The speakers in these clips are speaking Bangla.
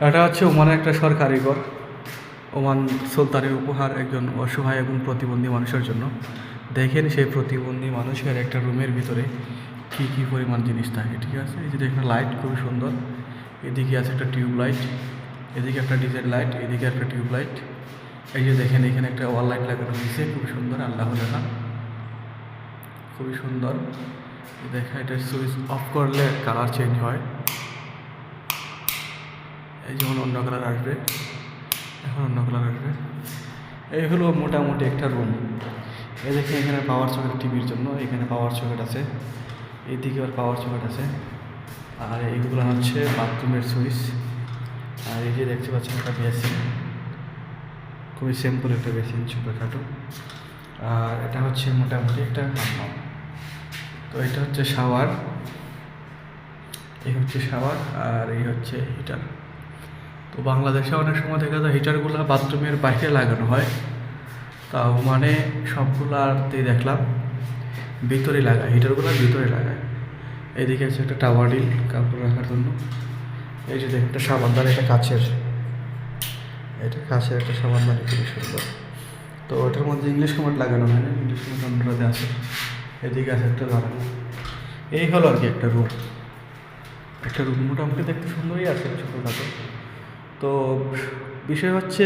এটা হচ্ছে ওমানের একটা সরকারি ঘর। ওমান সুলতানের উপহার একজন অসহায় এবং প্রতিবন্ধী মানুষের জন্য। দেখেন সেই প্রতিবন্ধী মানুষের একটা রুমের ভিতরে কী কী পরিমাণ জিনিস থাকে, ঠিক আছে। এই যে দেখেন লাইট খুবই সুন্দর, এদিকে আছে একটা টিউব লাইট, এদিকে একটা ডিজেল লাইট, এদিকে একটা টিউব লাইট। এই যে দেখেন এখানে একটা ওয়াল লাইট লাগানো হয়েছে, খুবই সুন্দর, আল্লাহ জানা, খুবই সুন্দর। দেখা এটা সুইচ অফ করলে কালার চেঞ্জ হয়, এই যেমন অন্য কালার আসবে, এখন অন্য কালার আসবে। এই হলো মোটামুটি একটা রুম। এই দেখে এখানে পাওয়ার সকেট টিভির জন্য, এখানে পাওয়ার সকেট আছে, এইদিকে আর পাওয়ার সকেট আছে। আর এইগুলো হচ্ছে বাথরুমের সুইচ। আর এই যে দেখতে পাচ্ছেন একটা বেসিন, খুবই সিম্পল একটা বেসিন, ছোটোখাটো। আর এটা হচ্ছে মোটামুটি একটা হাম্মাম। তো এটা হচ্ছে শাওয়ার, এই হচ্ছে শাওয়ার, আর এই হচ্ছে হিটার। তো বাংলাদেশে অনেক সময় দেখা যায় হিটারগুলো বাথরুমের বাইরে লাগানো হয়, তাও মানে সবগুলাতেই দেখলাম ভিতরে লাগায়, হিটারগুলো ভিতরে লাগায়। এইদিকে আছে একটা টাওয়ার ডিল কাপড় রাখার জন্য। এই যে দেখুন একটা সাবানদানি, এটা কাছের, এটা কাছের একটা সাবানদানি, খুবই সুন্দর। তো ওটার মধ্যে ইংলিশ কমেন্ট লাগানো হয় না, ইংলিশ কমেন্ট অন্যটাতে আছে। এদিকে আছে একটা লাগানো। এই হলো আর কি একটা রুম। একটা রুম মোটামুটি দেখতে সুন্দরই আছে, ছোটোখাটো। তো বিষয় হচ্ছে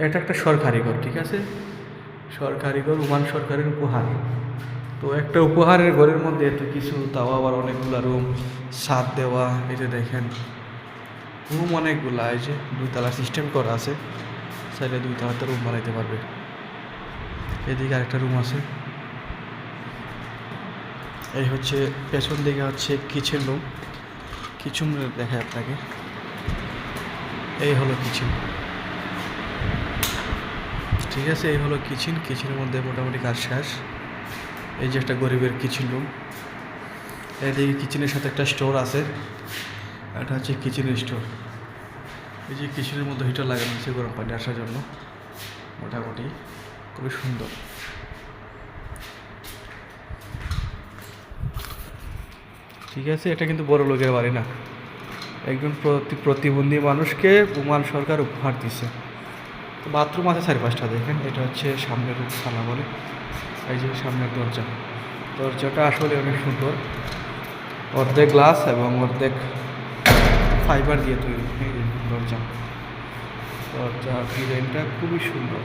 এটা একটা সরকারি ঘর, ঠিক আছে, সরকারি ঘর, ওমান সরকারের উপহার। তো একটা উপহারের ঘরের মধ্যে এত কিছু, তাও আবার অনেকগুলো রুম, ছাদ দেওয়া। এই যে দেখেন রুম অনেকগুলা, এই যে দুইতলা সিস্টেম করা আছে, চাইলে দুইতলাতে রুম বানাইতে পারবে। এদিকে আরেকটা রুম আছে। এই হচ্ছে পেছন দিকে হচ্ছে কিচেন রুম, কিচেন দেখায় আপনাকে। এই হলো কিচেন, ঠিক আছে, এই হলো কিচেন। কিচেনের মধ্যে মোটামুটি কাজ শেষ। এই যে একটা গরিবের কিচেন রুম। এদিকে কিচেনের সাথে একটা স্টোর আছে, এটা হচ্ছে কিচেনের স্টোর। এই যে কিচেনের মধ্যে হিটার লাগানো হচ্ছে গরম পানি আসার জন্য, মোটামুটি খুবই সুন্দর। ঠিক আছে, এটা কিন্তু বড় লোকের বাড়ি না, একজন প্রতিবন্ধী মানুষকে ওমান সরকার উপহার দিছে। তো বাথরুম আছে 4-5টা, দেখেন এটা হচ্ছে সামনের রুম, খানা বলে। এই যে সামনের দরজা, দরজাটা আসলে অনেক সুন্দর, অর্ধেক গ্লাস এবং অর্ধেক ফাইবার দিয়ে তৈরি। এই দরজা, দরজার ডিজাইনটা খুবই সুন্দর।